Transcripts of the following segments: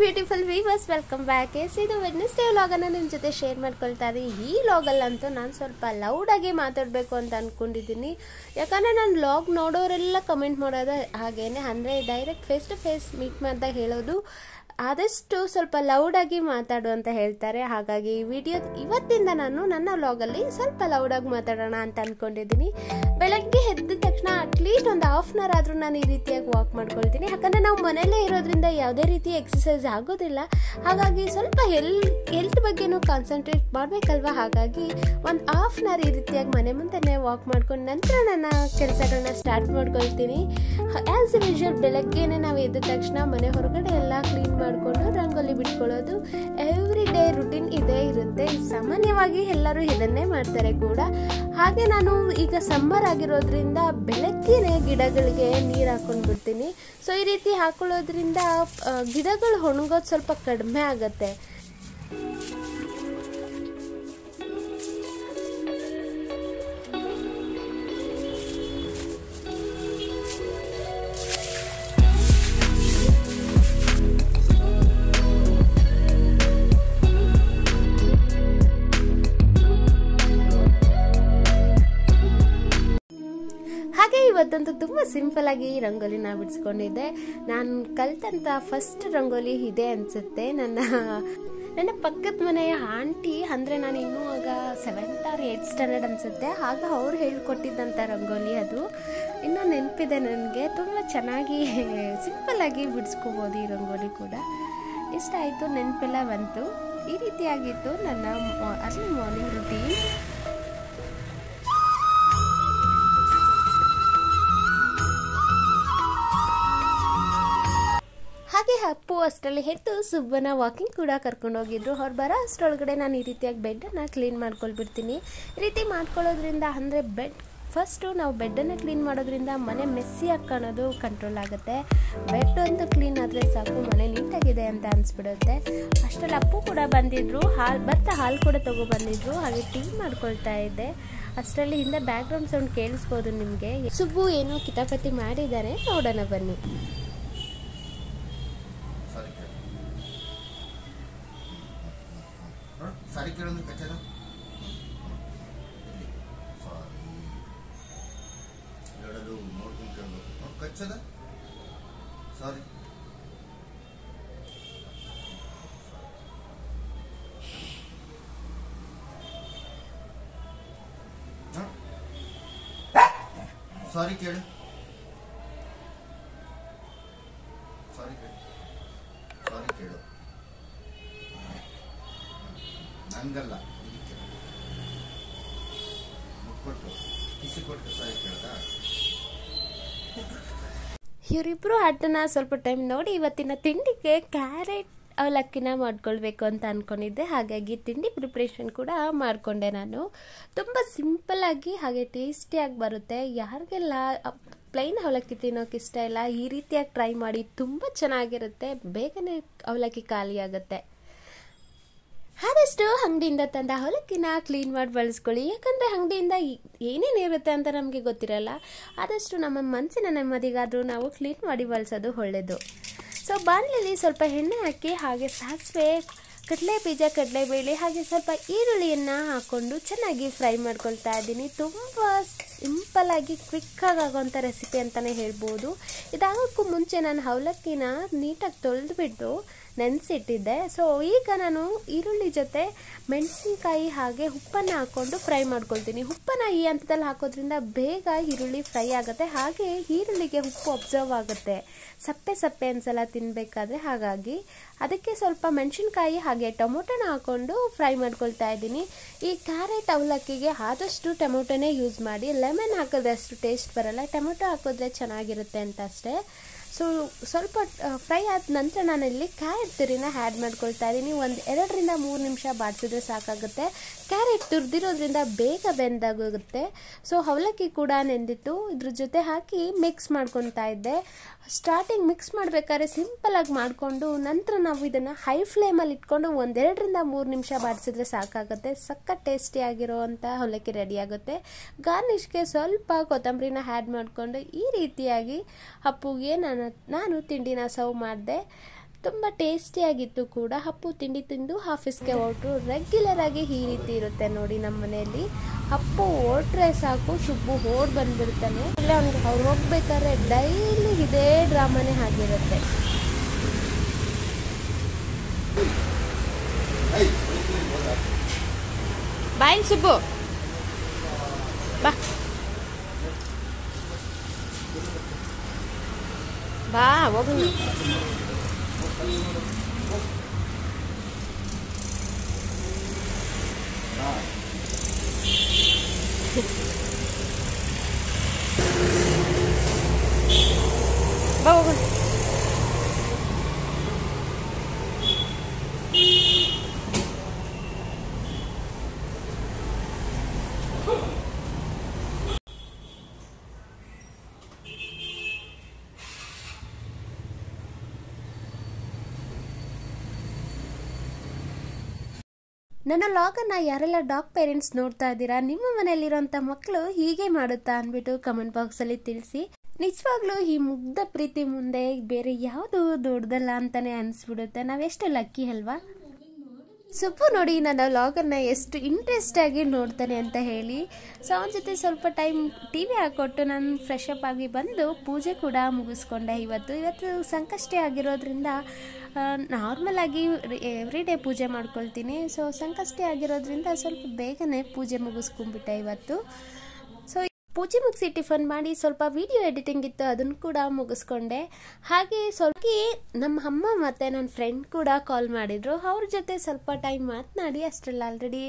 Beautiful viewers, welcome back. ಇದು Wednesday ವ್ಲಾಗನ್ನು ನಿಮ್ಮ ಜೊತೆ ಶೇರ್ ಮಾಡ್ಕೊಳ್ತಾರೆ. ಈ ವ್ಲಾಗಲ್ಲಂತೂ ನಾನು ಸ್ವಲ್ಪ ಲೌಡಾಗಿ ಮಾತಾಡಬೇಕು ಅಂತ ಅಂದ್ಕೊಂಡಿದ್ದೀನಿ. ಯಾಕಂದರೆ ನಾನು ವ್ಲಾಗ್ ನೋಡೋರೆಲ್ಲ ಕಮೆಂಟ್ ಮಾಡೋದು ಹಾಗೇನೆ, ಅಂದರೆ direct face to face meet ಮಾಡಿದಾಗ ಹೇಳೋದು ಆದಷ್ಟು ಸ್ವಲ್ಪ ಲೌಡಾಗಿ ಮಾತಾಡು ಅಂತ ಹೇಳ್ತಾರೆ. ಹಾಗಾಗಿ ಈ ವಿಡಿಯೋ ಇವತ್ತಿಂದ ನಾನು ನನ್ನ ವ್ಲಾಗಲ್ಲಿ ಸ್ವಲ್ಪ ಲೌಡಾಗಿ ಮಾತಾಡೋಣ ಅಂತ ಅಂದ್ಕೊಂಡಿದ್ದೀನಿ. ಬೆಳಗ್ಗೆ ಎದ್ದ ತಕ್ಷಣ ಅಟ್ಲೀಸ್ಟ್ ಒಂದು ಹಾಫ್ ಅನ್ ಅವರ್ ಆದರೂ ನಾನು ಈ ರೀತಿಯಾಗಿ ವಾಕ್ ಮಾಡ್ಕೊಳ್ತೀನಿ. ಯಾಕಂದರೆ ನಾವು ಮನೆಯಲ್ಲೇ ಇರೋದ್ರಿಂದ ಯಾವುದೇ ರೀತಿ ಎಕ್ಸಸೈಸ್ ಆಗೋದಿಲ್ಲ. ಹಾಗಾಗಿ ಸ್ವಲ್ಪ ಹೆಲ್ತ್ ಬಗ್ಗೆನೂ ಕಾನ್ಸಂಟ್ರೇಟ್ ಮಾಡಬೇಕಲ್ವ. ಹಾಗಾಗಿ ಒಂದು ಹಾಫ್ ಅನ್ ಅವರ್ ಈ ರೀತಿಯಾಗಿ ಮನೆ ಮುಂದೆನೇ ವಾಕ್ ಮಾಡ್ಕೊಂಡು ನಂತರ ನನ್ನ ಕೆಲಸಗಳನ್ನ ಸ್ಟಾರ್ಟ್ ಮಾಡ್ಕೊಳ್ತೀನಿ. ಆ್ಯಸ್ ಯೂಶುವಲ್ ಬೆಳಗ್ಗೆನೇ ನಾವು ಎದ್ದ ತಕ್ಷಣ ಮನೆ ಹೊರಗಡೆ ಎಲ್ಲ ಕ್ಲೀನ್ ಮಾಡಿಕೊಂಡು ರಂಗೋಲಿ ಬಿಟ್ಕೊಳ್ಳೋದು ಎವ್ರಿ ಡೇ ರುಟೀನ್ ಇದೇ ಇರುತ್ತೆ. ಸಾಮಾನ್ಯವಾಗಿ ಎಲ್ಲರೂ ಇದನ್ನೇ ಮಾಡ್ತಾರೆ ಕೂಡ. ಹಾಗೆ ನಾನು ಈಗ ಸಮ್ಮರ್ ಆಗಿರೋದ್ರಿಂದ ಬೆಳಗ್ಗೆನೇ ಗಿಡಗಳಿಗೆ ನೀರು ಹಾಕೊಂಡು ಬಿಡ್ತೀನಿ. ಸೊ ಈ ರೀತಿ ಹಾಕೊಳ್ಳೋದ್ರಿಂದ ಗಿಡಗಳು ಒಣಗೋದು ಸ್ವಲ್ಪ ಕಡಿಮೆ ಆಗುತ್ತೆ. ಹಾಗೆ ಇವತ್ತಂತೂ ತುಂಬ ಸಿಂಪಲ್ ಆಗಿ ರಂಗೋಲಿನ ಬಿಡಿಸ್ಕೊಂಡಿದ್ದೆ. ನಾನು ಕಲ್ತಂತ ಫಸ್ಟ್ ರಂಗೋಲಿ ಇದೆ ಅನಿಸುತ್ತೆ. ನನ್ನ ಪಕ್ಕದ ಮನೆಯ ಆಂಟಿ, ಅಂದರೆ ನಾನು ಇನ್ನೂ ಆಗ 7th or 8th ಸ್ಟ್ಯಾಂಡರ್ಡ್ ಅನಿಸುತ್ತೆ, ಆಗ ಅವ್ರು ಹೇಳ್ಕೊಟ್ಟಿದ್ದಂಥ ರಂಗೋಲಿ ಅದು ಇನ್ನೂ ನೆನಪಿದೆ ನನಗೆ. ತುಂಬ ಚೆನ್ನಾಗಿ ಸಿಂಪಲ್ಲಾಗಿ ಬಿಡಿಸ್ಕೋಬೋದು ಈ ರಂಗೋಲಿ ಕೂಡ. ಇಷ್ಟ ಆಯಿತು, ನೆನಪೆಲ್ಲ ಬಂತು. ಈ ರೀತಿಯಾಗಿತ್ತು ನನ್ನ ಅರ್ಲಿ ಮಾರ್ನಿಂಗ್ ರುಟೀನ್. ಹಾಗೆ ಅಪ್ಪು ಅಷ್ಟರಲ್ಲಿ ಎದ್ದು ಸುಬ್ಬನ ವಾಕಿಂಗ್ ಕೂಡ ಕರ್ಕೊಂಡು ಹೋಗಿದ್ರು. ಅವ್ರು ಬರೋ ಅಷ್ಟರೊಳಗಡೆ ನಾನು ಈ ರೀತಿಯಾಗಿ ಬೆಡ್ಡನ್ನು ಕ್ಲೀನ್ ಮಾಡ್ಕೊಳ್ಬಿಡ್ತೀನಿ. ಈ ರೀತಿ ಮಾಡ್ಕೊಳ್ಳೋದ್ರಿಂದ, ಅಂದರೆ ಫಸ್ಟು ನಾವು ಬೆಡ್ಡನ್ನು ಕ್ಲೀನ್ ಮಾಡೋದ್ರಿಂದ ಮನೆ ಮೆಸ್ಸಿಯಾಗಿ ಕಾಣೋದು ಕಂಟ್ರೋಲ್ ಆಗುತ್ತೆ. ಬೆಡ್ ಅಂತೂ ಕ್ಲೀನ್ ಆದರೆ ಸಾಕು, ಮನೆ ನೀಟಾಗಿದೆ ಅಂತ ಅನಿಸ್ಬಿಡುತ್ತೆ. ಅಷ್ಟರಲ್ಲಿ ಅಪ್ಪು ಕೂಡ ಬಂದಿದ್ರು, ಹಾಲು ಕೂಡ ತೊಗೊಬಂದಿದ್ರು. ಹಾಗೆ ಟೀ ಮಾಡ್ಕೊಳ್ತಾ ಇದ್ದೆ. ಅಷ್ಟರಲ್ಲಿ ಹಿಂದೆ ಬ್ಯಾಕ್ಗ್ರೌಂಡ್ ಸೌಂಡ್ ಕೇಳಿಸ್ಬೋದು ನಿಮಗೆ. ಸುಬ್ಬು ಏನೋ ಕಿತಾಪತಿ ಮಾಡಿದ್ದಾರೆ, ನೋಡೋಣ ಬನ್ನಿ. ಸಾರಿ ಕೇಳೋದು ಕಚ್ಚದ ಹೇಳೋದು ನೋಡ್ಕೊಂಡು ಕೇಳೋದು ಕಚ್ಚದ ಸಾರಿ. ಸಾರಿ ಕೇಳು, ಸಾರಿ ಕೇಳು, ಸಾರಿ ಕೇಳು. ನಂಗಲ್ಲ, ಇದಕ್ಕೆ ಮುಟ್ಕೊಟ್ಟು ಕಿಸಿ ಕೊಟ್ಟು ಸಾರಿ ಕೇಳ್ದ. ಇವರಿಬ್ರು ಆಟನ ಸ್ವಲ್ಪ ಟೈಮ್ ನೋಡಿ ಇವತ್ತಿನ ತಿಂಡಿಗೆ ಕ್ಯಾರೆಟ್ ಅವಲಕ್ಕಿನ ಮಾಡ್ಕೊಳ್ಬೇಕು ಅಂತ ಅಂದ್ಕೊಂಡಿದ್ದೆ. ಹಾಗಾಗಿ ತಿಂಡಿ ಪ್ರಿಪ್ರೇಷನ್ ಕೂಡ ಮಾಡಿಕೊಂಡೆ ನಾನು. ತುಂಬ ಸಿಂಪಲ್ಲಾಗಿ ಹಾಗೆ ಟೇಸ್ಟಿಯಾಗಿ ಬರುತ್ತೆ. ಯಾರಿಗೆಲ್ಲ ಪ್ಲೈನ್ ಅವಲಕ್ಕಿ ತಿನ್ನೋಕೆ ಇಷ್ಟ ಇಲ್ಲ, ಈ ರೀತಿಯಾಗಿ ಟ್ರೈ ಮಾಡಿ, ತುಂಬ ಚೆನ್ನಾಗಿರುತ್ತೆ. ಬೇಗನೆ ಅವಲಕ್ಕಿ ಖಾಲಿ ಆಗುತ್ತೆ. ಆದಷ್ಟು ಅಂಗಡಿಯಿಂದ ತಂದ ಅವಲಕ್ಕಿನ ಕ್ಲೀನ್ ಮಾಡಿ ಬಳಸ್ಕೊಳ್ಳಿ. ಯಾಕಂದರೆ ಅಂಗಡಿಯಿಂದ ಏನೇನು ಇರುತ್ತೆ ಅಂತ ನಮಗೆ ಗೊತ್ತಿರಲ್ಲ. ಆದಷ್ಟು ನಮ್ಮ ಮನಸ್ಸಿನ ನೆಮ್ಮದಿಗಾದರೂ ನಾವು ಕ್ಲೀನ್ ಮಾಡಿ ಬಳಸೋದು ಒಳ್ಳೆಯದು. ಸೊ ಬಾಣಲೆಯಲ್ಲಿ ಸ್ವಲ್ಪ ಎಣ್ಣೆ ಹಾಕಿ, ಹಾಗೆ ಸಾಸಿವೆ, ಕಡಲೆಬೀಜ, ಕಡಲೆಬೇಳೆ, ಹಾಗೆ ಸ್ವಲ್ಪ ಈರುಳ್ಳಿಯನ್ನು ಹಾಕ್ಕೊಂಡು ಚೆನ್ನಾಗಿ ಫ್ರೈ ಮಾಡ್ಕೊಳ್ತಾ ಇದ್ದೀನಿ. ತುಂಬ ಸಿಂಪಲ್ಲಾಗಿ ಕ್ವಿಕ್ಕಾಗಿ ಆಗೋವಂಥ ರೆಸಿಪಿ ಅಂತಲೇ ಹೇಳ್ಬೋದು. ಇದಾಗೋಕ್ಕೂ ಮುಂಚೆ ನಾನು ಅವಲಕ್ಕಿನ ನೀಟಾಗಿ ತೊಳೆದುಬಿಟ್ಟು ನೆನೆಸಿಟ್ಟಿದ್ದೆ. ಸೊ ಈಗ ನಾನು ಈರುಳ್ಳಿ ಜೊತೆ ಮೆಣಸಿನ್ಕಾಯಿ ಹಾಗೆ ಉಪ್ಪನ್ನು ಹಾಕ್ಕೊಂಡು ಫ್ರೈ ಮಾಡ್ಕೊಳ್ತೀನಿ. ಉಪ್ಪನ್ನು ಈ ಹಂತದಲ್ಲಿ ಹಾಕೋದ್ರಿಂದ ಬೇಗ ಈರುಳ್ಳಿ ಫ್ರೈ ಆಗುತ್ತೆ. ಹಾಗೆ ಈರುಳ್ಳಿಗೆ ಉಪ್ಪು ಅಬ್ಸರ್ವ್ ಆಗುತ್ತೆ, ಸಪ್ಪೆ ಅನ್ಸಲ್ಲ ತಿನ್ನಬೇಕಾದ್ರೆ. ಹಾಗಾಗಿ ಅದಕ್ಕೆ ಸ್ವಲ್ಪ ಮೆಣಸಿನ್ಕಾಯಿ ಹಾಗೆ ಟೊಮೊಟೊನ ಹಾಕ್ಕೊಂಡು ಫ್ರೈ ಮಾಡ್ಕೊಳ್ತಾ ಇದ್ದೀನಿ. ಈ ಕ್ಯಾರೆಟ್ ಅವಲಕ್ಕಿಗೆ ಆದಷ್ಟು ಟೊಮೊಟೊನೇ ಯೂಸ್ ಮಾಡಿ. ಲೆಮನ್ ಹಾಕಿದ್ರೆ ಅಷ್ಟು ಟೇಸ್ಟ್ ಬರಲ್ಲ, ಟೊಮೊಟೊ ಹಾಕಿದ್ರೆ ಚೆನ್ನಾಗಿರುತ್ತೆ ಅಂತ ಅಷ್ಟೇ. ಸೊ ಸ್ವಲ್ಪ ಫ್ರೈ ಆದ ನಂತರ ನಾನಿಲ್ಲಿ ಕ್ಯಾರೆಟ್ ತುರಿನ ಆ್ಯಡ್ ಮಾಡ್ಕೊಳ್ತಾ ಇದ್ದೀನಿ. ಒಂದು 2 ರಿಂದ 3 ನಿಮಿಷ ಬಾಡಿಸಿದ್ರೆ ಸಾಕಾಗುತ್ತೆ. ಕ್ಯಾರೆಟ್ ತುರಿದಿರೋದ್ರಿಂದ ಬೇಗ ಬೆಂದಾಗುತ್ತೆ. ಸೊ ಅವಲಕ್ಕಿ ಕೂಡ ನೆಂದಿತ್ತು, ಇದ್ರ ಜೊತೆ ಹಾಕಿ ಮಿಕ್ಸ್ ಮಾಡ್ಕೊತಾ ಇದ್ದೆ. ಸ್ಟಾರ್ಟಿಂಗ್ ಮಿಕ್ಸ್ ಮಾಡಬೇಕಾದ್ರೆ ಸಿಂಪಲಾಗಿ ಮಾಡಿಕೊಂಡು ನಂತರ ನಾವು ಇದನ್ನು ಹೈ ಫ್ಲೇಮಲ್ಲಿ ಇಟ್ಕೊಂಡು 1-2 ರಿಂದ 3 ನಿಮಿಷ ಬಾಡಿಸಿದ್ರೆ ಸಾಕಾಗುತ್ತೆ. ಸಖತ್ ಟೇಸ್ಟಿಯಾಗಿರೋವಂಥ ಅವಲಕ್ಕಿ ರೆಡಿಯಾಗುತ್ತೆ. ಗಾರ್ನಿಷ್ಗೆ ಸ್ವಲ್ಪ ಕೊತ್ತಂಬರಿನ ಆ್ಯಡ್ ಮಾಡಿಕೊಂಡು ಈ ರೀತಿಯಾಗಿ ಅಪ್ಪುಗೆ ನಾನು ತಿಂಡಿನ ಸರ್ವ್ ಮಾಡಿದೆ. ತುಂಬ ಟೇಸ್ಟಿಯಾಗಿತ್ತು ಕೂಡ. ಅಪ್ಪು ತಿಂಡಿ ತಿಂದು ಆಫೀಸ್ಗೆ ಹೊರಟರು. ರೆಗ್ಯುಲರ್ ಆಗಿ ಈ ರೀತಿ ಇರುತ್ತೆ ನೋಡಿ ನಮ್ಮ ಮನೆಯಲ್ಲಿ. ಅಪ್ಪು ಹೊರಟ್ರೆ ಸಾಕು ಸುಬ್ಬು ಓಡ್ ಬಂದ್ಬಿಡ್ತಾನೆ. ಇಲ್ಲ ಅವ್ನಿಗೆ ಅವ್ರು ಹೋಗ್ಬೇಕಾದ್ರೆ ಡೈಲಿ ಇದೇ ಡ್ರಾಮಾನೇ ಆಗಿರುತ್ತೆ. ಬಾಯ್ ಸುಬ್ಬು ಬಾ ಬಾ ಹೋಗೋಣ. ಬಾ ಹೋಗೋಣ. ನನ್ನ ಲಾಗನ್ನು ಯಾರೆಲ್ಲ ಡಾಗ್ ಪೇರೆಂಟ್ಸ್ ನೋಡ್ತಾ ಇದ್ದೀರಾ, ನಿಮ್ಮ ಮನೆಯಲ್ಲಿರೋಂಥ ಮಕ್ಕಳು ಹೀಗೆ ಮಾಡುತ್ತಾ ಅಂದ್ಬಿಟ್ಟು ಕಮೆಂಟ್ ಬಾಕ್ಸಲ್ಲಿ ತಿಳಿಸಿ. ನಿಜವಾಗ್ಲೂ ಈ ಮುಗ್ಧ ಪ್ರೀತಿ ಮುಂದೆ ಬೇರೆ ಯಾವುದು ದೊಡ್ಡದಲ್ಲ ಅಂತಾನೆ ಅನಿಸ್ಬಿಡುತ್ತೆ. ನಾವೆಷ್ಟು ಲಕ್ಕಿ ಅಲ್ವಾ. ಸುಬ್ಬು ನೋಡಿ ನನ್ನ ವ್ಲಾಗನ್ನು ಎಷ್ಟು ಇಂಟ್ರೆಸ್ಟ್ ಆಗಿ ನೋಡ್ತಾನೆ ಅಂತ ಹೇಳಿ. ಸೊ ಅವನ ಜೊತೆ ಸ್ವಲ್ಪ ಟೈಮ್ TV ಹಾಕ್ಕೊಟ್ಟು ನಾನು ಫ್ರೆಶ್ ಅಪ್ ಆಗಿ ಬಂದು ಪೂಜೆ ಕೂಡ ಮುಗಿಸ್ಕೊಂಡೆ. ಇವತ್ತು ಸಂಕಷ್ಟೇ ಆಗಿರೋದ್ರಿಂದ ನಾರ್ಮಲ್ ಆಗಿ ಎವ್ರಿ ಡೇ ಪೂಜೆ ಮಾಡ್ಕೊಳ್ತೀನಿ. ಸೊ ಸಂಕಷ್ಟೇ ಆಗಿರೋದ್ರಿಂದ ಸ್ವಲ್ಪ ಬೇಗನೆ ಪೂಜೆ ಮುಗಿಸ್ಕೊಂಡ್ಬಿಟ್ಟೆ ಇವತ್ತು. ಸೊ ಪೂಜೆ ಮುಗಿಸಿ ಟಿಫನ್ ಮಾಡಿ ಸ್ವಲ್ಪ ವಿಡಿಯೋ ಎಡಿಟಿಂಗ್ ಇತ್ತು, ಅದನ್ನು ಕೂಡ ಮುಗಿಸ್ಕೊಂಡೆ. ಹಾಗೆ ಸ್ವಲ್ಪ ನಮ್ಮ ಅಮ್ಮ ಮತ್ತು ನನ್ನ ಫ್ರೆಂಡ್ ಕೂಡ ಕಾಲ್ ಮಾಡಿದರು. ಅವ್ರ ಜೊತೆ ಸ್ವಲ್ಪ ಟೈಮ್ ಮಾತನಾಡಿ ಅಷ್ಟರಲ್ಲಿ ಆಲ್ರೆಡಿ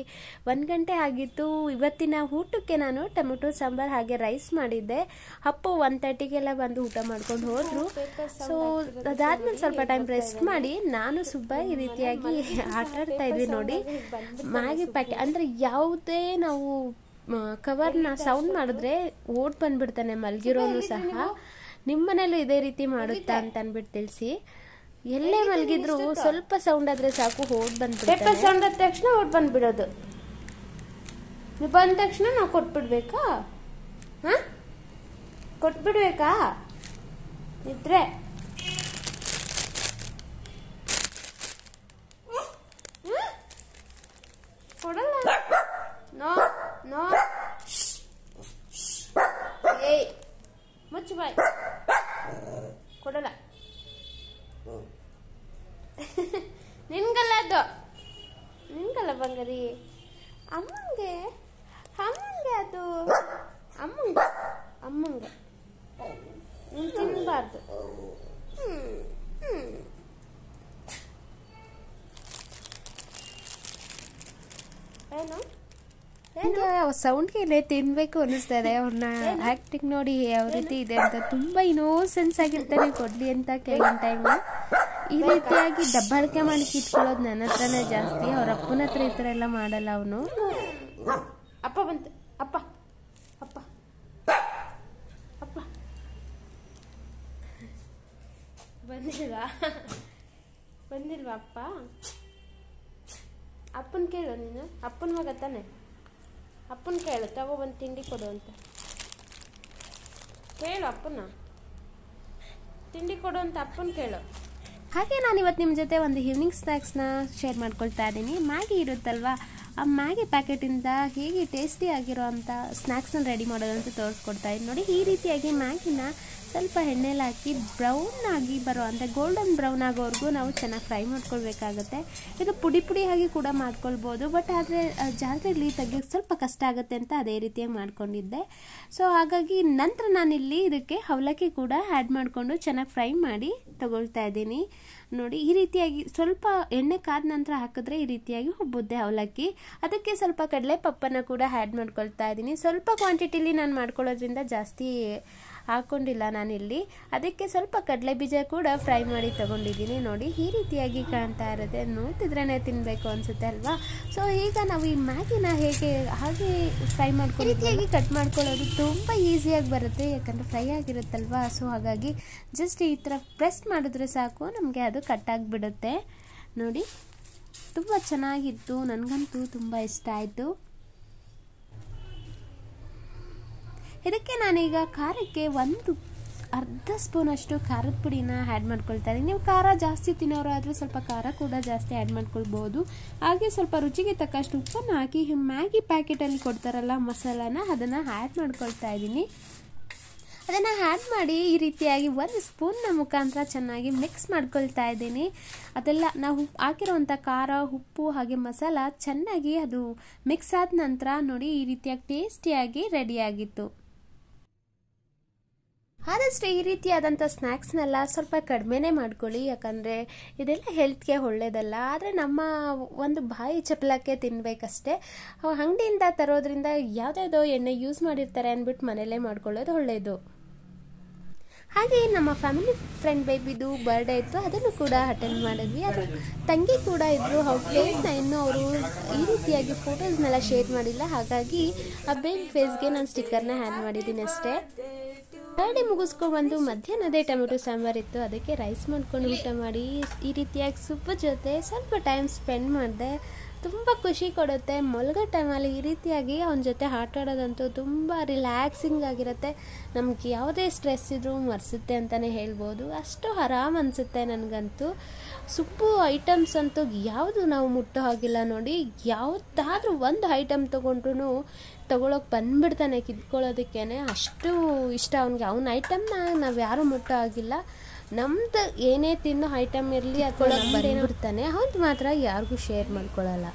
1 ಗಂಟೆ ಆಗಿತ್ತು. ಇವತ್ತಿನ ಊಟಕ್ಕೆ ನಾನು ಟೊಮೆಟೊ ಸಾಂಬಾರು ಹಾಗೆ ರೈಸ್ ಮಾಡಿದ್ದೆ. ಅಪ್ಪು 1:30ಗೆಲ್ಲ ಬಂದು ಊಟ ಮಾಡ್ಕೊಂಡು ಹೋದರು. ಸೊ ಅದಾದ್ಮೇಲೆ ಸ್ವಲ್ಪ ಟೈಮ್ ರೆಸ್ಟ್ ಮಾಡಿ ನಾನು ಸುಬ್ಬ ಈ ರೀತಿಯಾಗಿ ಆಟಾಡ್ತಾ ಇದ್ವಿ ನೋಡಿ. ಮ್ಯಾಗಿ ಪ್ಯಾಕೆಟ್ ಅಂದರೆ ಯಾವುದೇ ನಾವು ಕವರ್ನ ಸೌಂಡ್ ಮಾಡಿದ್ರೆ ಓಡ್ ಬಂದ್ಬಿಡ್ತಾನೆ ಮಲಗಿರೋನು ಸಹ. ನಿಮ್ಮ ಮನೇಲೂ ಇದೇ ರೀತಿ ಮಾಡುತ್ತಾ ಅಂತ ಅಂದ್ಬಿಟ್ಟು ತಿಳಿಸಿ. ಎಲ್ಲೇ ಮಲಗಿದ್ರು ಸ್ವಲ್ಪ ಸೌಂಡ್ ಆದ್ರೆ ಸಾಕು ಓಡ್ ಬಂದ್ಬಿಡ್ತಾನೆ. ಸೌಂಡ್ ಆದ ತಕ್ಷಣ ಓಡ್ ಬಂದ್ಬಿಡೋದು. ನೀವು ಬಂದ ತಕ್ಷಣ ನಾವು ಕೊಟ್ಬಿಡ್ಬೇಕಾ? ಕೊಟ್ಬಿಡ್ಬೇಕಾ? ಇದ್ರೆ ಕೊಡಲ್ಲ. ನೋ ನೋ ಏಯ್ ಮುಚ್ಚು ಬಾಯ್. ಕೊಡಲ್ಲ. ನಿನ್ಗಲ್ಲ ಅದು, ನಿನ್ಗಲ್ಲ ಬಂಗಾರಿ. ಅಮ್ಮಂಗೆ ಅಮ್ಮಂಗೆ ಅದು ಅಮ್ಮಂಗೆ ತಿನ್ಬಾರ್ದು. ಏನು ಸೌಂಡ್ಗೆ ತಿನ್ಬೇಕು ಅನಿಸ್ತಾ ಇದೆ. ಅವ್ರನ್ನ ಆಕ್ಟಿಂಗ್ ನೋಡಿ ಯಾವ ರೀತಿ ಇದೆ ಅಂತ. ತುಂಬಾ ಇನ್ನೋಸೆನ್ಸ್ ಆಗಿರ್ತಾನೆ ಕೊಡ್ಲಿ ಅಂತ ಕೆಲವೊಂದು ಟೈಮ್ ಈ ರೀತಿಯಾಗಿ ದಬ್ಬಾಳಿಕೆ ಮಾಡಿ ಕಿತ್ಕೊಳ್ಳೋದು ನನ್ನ ಹತ್ರನೇ ಜಾಸ್ತಿ. ಅವ್ರ ಅಪ್ಪನ ಹತ್ರ ಈ ಥರ ಎಲ್ಲ ಮಾಡಲ್ಲ ಅವನು. ಅಪ್ಪ ಬಂತು. ಅಪ್ಪ ಅಪ್ಪ ಅಪ್ಪ ಬಂದಿಲ್ವಾ ಅಪ್ಪ? ಅಪ್ಪನ ಕೇಳು ನೀನು. ಅಪ್ಪನ ಮಗ ತಾನೆ. ಅಪ್ಪನ ಕೇಳು ತಗೊಬಂದು ತಿಂಡಿ ಕೊಡು ಅಂತ ಕೇಳು. ಅಪ್ಪನ ತಿಂಡಿ ಕೊಡು ಅಂತ ಅಪ್ಪನ ಕೇಳು. ಹಾಗೆ ನಾನು ಇವತ್ತು ನಿಮ್ಮ ಜೊತೆ ಒಂದು ಈವ್ನಿಂಗ್ ಸ್ನ್ಯಾಕ್ಸ್ನ ಶೇರ್ ಮಾಡ್ಕೊಳ್ತಾ ಇದ್ದೀನಿ. ಮ್ಯಾಗಿ ಇರುತ್ತಲ್ವಾ, ಆ ಮ್ಯಾಗಿ ಪ್ಯಾಕೆಟಿಂದ ಹೇಗೆ ಟೇಸ್ಟಿ ಆಗಿರೋ ಅಂಥ ಸ್ನ್ಯಾಕ್ಸ್ನ ರೆಡಿ ಮಾಡೋದಂತ ತೋರಿಸ್ಕೊಡ್ತಾ ಇದ್ದೀನಿ ನೋಡಿ. ಈ ರೀತಿಯಾಗಿ ಮ್ಯಾಗಿನ ಸ್ವಲ್ಪ ಎಣ್ಣೆಲಿ ಹಾಕಿ ಬ್ರೌನ್ ಆಗಿ ಬರೋ ಅಂದರೆ ಗೋಲ್ಡನ್ ಬ್ರೌನ್ ಆಗೋವರೆಗೂ ನಾವು ಚೆನ್ನಾಗಿ ಫ್ರೈ ಮಾಡ್ಕೊಳ್ಬೇಕಾಗುತ್ತೆ. ಇದು ಪುಡಿ ಪುಡಿಯಾಗಿ ಕೂಡ ಮಾಡ್ಕೊಳ್ಬೋದು, ಬಟ್ ಆದರೆ ಜಾಲರಿಲಿ ತೆಗಿಯೋಕ್ಕೆ ಸ್ವಲ್ಪ ಕಷ್ಟ ಆಗುತ್ತೆ ಅಂತ ಅದೇ ರೀತಿಯಾಗಿ ಮಾಡ್ಕೊಂಡಿದ್ದೆ. ಸೊ ಹಾಗಾಗಿ ನಂತರ ನಾನಿಲ್ಲಿ ಇದಕ್ಕೆ ಅವಲಕ್ಕಿ ಕೂಡ ಆ್ಯಡ್ ಮಾಡಿಕೊಂಡು ಚೆನ್ನಾಗಿ ಫ್ರೈ ಮಾಡಿ ತಗೊಳ್ತಾ ಇದ್ದೀನಿ ನೋಡಿ. ಈ ರೀತಿಯಾಗಿ ಸ್ವಲ್ಪ ಎಣ್ಣೆ ಕಾದ ನಂತರ ಹಾಕಿದ್ರೆ ಈ ರೀತಿಯಾಗಿ ಹುಬ್ಬುತ್ತೆ ಅವಲಕ್ಕಿ. ಅದಕ್ಕೆ ಸ್ವಲ್ಪ ಕಡಲೆ ಪಪ್ಪನ್ನು ಕೂಡ ಆ್ಯಡ್ ಮಾಡ್ಕೊಳ್ತಾ ಇದ್ದೀನಿ. ಸ್ವಲ್ಪ ಕ್ವಾಂಟಿಟಿಲಿ ನಾನು ಮಾಡ್ಕೊಳ್ಳೋದ್ರಿಂದ ಜಾಸ್ತಿ ಹಾಕ್ಕೊಂಡಿಲ್ಲ ನಾನಿಲ್ಲಿ. ಅದಕ್ಕೆ ಸ್ವಲ್ಪ ಕಡಲೆ ಬೀಜ ಕೂಡ ಫ್ರೈ ಮಾಡಿ ತಗೊಂಡಿದ್ದೀನಿ ನೋಡಿ. ಈ ರೀತಿಯಾಗಿ ಕಾಣ್ತಾ ಇರುತ್ತೆ, ನೋಡ್ತಿದ್ರೇ ತಿನ್ನಬೇಕು ಅನಿಸುತ್ತೆ ಅಲ್ವಾ. ಸೊ ಈಗ ನಾವು ಈ ಮ್ಯಾಗಿನ ಹಾಗೆ ಫ್ರೈ ಮಾಡ್ಕೊಂಡು ರೀತಿಯಾಗಿ ಕಟ್ ಮಾಡ್ಕೊಳ್ಳೋದು ತುಂಬ ಈಸಿಯಾಗಿ ಬರುತ್ತೆ, ಯಾಕಂದರೆ ಫ್ರೈ ಆಗಿರುತ್ತಲ್ವಾ. ಸೊ ಹಾಗಾಗಿ ಜಸ್ಟ್ ಈ ಥರ ಪ್ರೆಸ್ ಮಾಡಿದ್ರೆ ಸಾಕು, ನಮಗೆ ಅದು ಕಟ್ ಆಗಿಬಿಡುತ್ತೆ ನೋಡಿ. ತುಂಬ ಚೆನ್ನಾಗಿತ್ತು, ನನಗಂತೂ ತುಂಬ ಇಷ್ಟ ಆಯಿತು. ಇದಕ್ಕೆ ನಾನೀಗ ಖಾರಕ್ಕೆ 1 ಅರ್ಧ ಸ್ಪೂನಷ್ಟು ಖಾರದ ಪುಡಿನ ಆ್ಯಡ್ ಮಾಡ್ಕೊಳ್ತಾ ಇದ್ದೀನಿ. ನೀವು ಖಾರ ಜಾಸ್ತಿ ತಿನ್ನೋರು ಆದರೆ ಸ್ವಲ್ಪ ಖಾರ ಕೂಡ ಜಾಸ್ತಿ ಆ್ಯಡ್ ಮಾಡ್ಕೊಳ್ಬೋದು. ಹಾಗೆ ಸ್ವಲ್ಪ ರುಚಿಗೆ ತಕ್ಕಷ್ಟು ಉಪ್ಪನ್ನು ಹಾಕಿ ಮ್ಯಾಗಿ ಪ್ಯಾಕೆಟಲ್ಲಿ ಕೊಡ್ತಾರಲ್ಲ ಮಸಾಲಾನ, ಅದನ್ನು ಆ್ಯಡ್ ಮಾಡ್ಕೊಳ್ತಾ ಇದ್ದೀನಿ. ಅದನ್ನು ಆ್ಯಡ್ ಮಾಡಿ ಈ ರೀತಿಯಾಗಿ 1 ಸ್ಪೂನ್ನ ಮುಖಾಂತರ ಚೆನ್ನಾಗಿ ಮಿಕ್ಸ್ ಮಾಡ್ಕೊಳ್ತಾ ಇದ್ದೀನಿ. ಅದೆಲ್ಲ ನಾವು ಹಾಕಿರೋವಂಥ ಖಾರ, ಉಪ್ಪು ಹಾಗೆ ಮಸಾಲ ಚೆನ್ನಾಗಿ ಅದು ಮಿಕ್ಸ್ ಆದ ನಂತರ ನೋಡಿ ಈ ರೀತಿಯಾಗಿ ಟೇಸ್ಟಿಯಾಗಿ ರೆಡಿಯಾಗಿತ್ತು. ಆದಷ್ಟು ಈ ರೀತಿಯಾದಂಥ ಸ್ನ್ಯಾಕ್ಸ್ನೆಲ್ಲ ಸ್ವಲ್ಪ ಕಡಿಮೆನೇ ಮಾಡ್ಕೊಳ್ಳಿ, ಯಾಕಂದರೆ ಇದೆಲ್ಲ ಹೆಲ್ತ್ಗೆ ಒಳ್ಳೆಯದಲ್ಲ. ಆದರೆ ನಮ್ಮ ಒಂದು ಬಾಯಿ ಚಪಲಕ್ಕೆ ತಿನ್ನಬೇಕಷ್ಟೇ. ಅಂಗಡಿಯಿಂದ ತರೋದ್ರಿಂದ ಯಾವುದ್ಯಾವುದೋ ಎಣ್ಣೆ ಯೂಸ್ ಮಾಡಿರ್ತಾರೆ ಅಂದ್ಬಿಟ್ಟು ಮನೆಯಲ್ಲೇ ಮಾಡ್ಕೊಳ್ಳೋದು ಒಳ್ಳೆಯದು. ಹಾಗೆ ನಮ್ಮ ಫ್ಯಾಮಿಲಿ ಫ್ರೆಂಡ್ ಬೇಬಿದು ಬರ್ಡೇ ಇತ್ತು, ಅದನ್ನು ಕೂಡ ಅಟೆಂಡ್ ಮಾಡಿದ್ವಿ. ಅದು ತಂಗಿ ಕೂಡ ಇದ್ದರು. ಅವ್ರ ಫೇಸ್ನ ಇನ್ನೂ ಅವರು ಈ ರೀತಿಯಾಗಿ ಫೋಟೋಸ್ನೆಲ್ಲ ಶೇರ್ ಮಾಡಿಲ್ಲ, ಹಾಗಾಗಿ ಆ ಬೇಬಿ ಫೇಸ್ಗೆ ನಾನು ಸ್ಟಿಕ್ಕರ್ನ ಆ್ಯಡ್ ಮಾಡಿದ್ದೀನಿ ಅಷ್ಟೇ. ಬರ್ಡೇ ಮುಗಿಸ್ಕೊಂಡು ಮಧ್ಯಾಹ್ನದೇ ಟೊಮೆಟೊ ಸಾಂಬಾರು ಇತ್ತು, ಅದಕ್ಕೆ ರೈಸ್ ಮಾಡ್ಕೊಂಡು ಊಟ ಮಾಡಿ ಈ ರೀತಿಯಾಗಿ ಸೂಪ್ ಜೊತೆ ಸ್ವಲ್ಪ ಟೈಮ್ ಸ್ಪೆಂಡ್ ಮಾಡಿದೆ. ತುಂಬ ಖುಷಿ ಕೊಡುತ್ತೆ ಮಲ್ಗೋ ಟೈಮಲ್ಲಿ ಈ ರೀತಿಯಾಗಿ ಅವನ ಜೊತೆ ಆಟ ಆಡೋದಂತೂ ತುಂಬ ರಿಲ್ಯಾಕ್ಸಿಂಗ್ ಆಗಿರುತ್ತೆ. ನಮ್ಗೆ ಯಾವುದೇ ಸ್ಟ್ರೆಸ್ ಇದ್ರೂ ಮರೆಸುತ್ತೆ ಅಂತಲೇ ಹೇಳ್ಬೋದು, ಅಷ್ಟು ಆರಾಮ್ ಅನಿಸುತ್ತೆ ನನಗಂತೂ. ಸೊಪ್ಪು ಐಟಮ್ಸ್ ಅಂತೂ ಯಾವುದು ನಾವು ಮುಟ್ಟೋ ಹಾಗಿಲ್ಲ ನೋಡಿ. ಯಾವುದಾದ್ರೂ ಒಂದು ಐಟಮ್ ತೊಗೊಂಡ್ರೂ ತೊಗೊಳಕ್ಕೆ ಬಂದುಬಿಡ್ತಾನೆ ಕಿತ್ಕೊಳ್ಳೋದಕ್ಕೇ, ಅಷ್ಟು ಇಷ್ಟ ಅವನಿಗೆ. ಅವನ ಐಟಮ್ನ ನಾವು ಯಾರೂ ಮುಟ್ಟೋ ಆಗಿಲ್ಲ. ನಮ್ದು ಏನೇ ತಿನ್ನೋ ಐಟಮ್ ಇರಲಿ ಅಥವಾ ಬಂದ್ಬಿಡ್ತಾನೆ, ಅವ್ನು ಮಾತ್ರ ಯಾರಿಗೂ ಶೇರ್ ಮಾಡ್ಕೊಳ್ಳಲ್ಲ.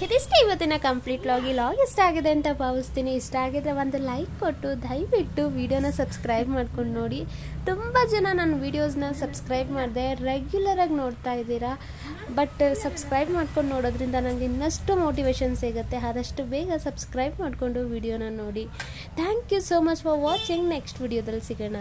ಇದಿಷ್ಟೇ ಇವತ್ತಿನ ಕಂಪ್ಲೀಟ್ ಲಾಗ್ ಇಷ್ಟ ಆಗಿದೆ ಅಂತ ಭಾವಿಸ್ತೀನಿ. ಇಷ್ಟ ಆಗಿದ್ರೆ ಒಂದು ಲೈಕ್ ಕೊಟ್ಟು ದಯವಿಟ್ಟು ವಿಡಿಯೋನ ಸಬ್ಸ್ಕ್ರೈಬ್ ಮಾಡ್ಕೊಂಡು ನೋಡಿ. ತುಂಬ ಜನ ನನ್ನ ವೀಡಿಯೋಸ್ನ ಸಬ್ಸ್ಕ್ರೈಬ್ ಮಾಡಿದೆ, ರೆಗ್ಯುಲರಾಗಿ ನೋಡ್ತಾ ಇದ್ದೀರಾ. ಬಟ್ ಸಬ್ಸ್ಕ್ರೈಬ್ ಮಾಡ್ಕೊಂಡು ನೋಡೋದ್ರಿಂದ ನನಗೆ ಇನ್ನಷ್ಟು ಮೋಟಿವೇಶನ್ ಸಿಗುತ್ತೆ. ಆದಷ್ಟು ಬೇಗ ಸಬ್ಸ್ಕ್ರೈಬ್ ಮಾಡಿಕೊಂಡು ವಿಡಿಯೋನ ನೋಡಿ. Thank you so much for watching. Next ವಿಡಿಯೋದಲ್ಲಿ ಸಿಗೋಣ.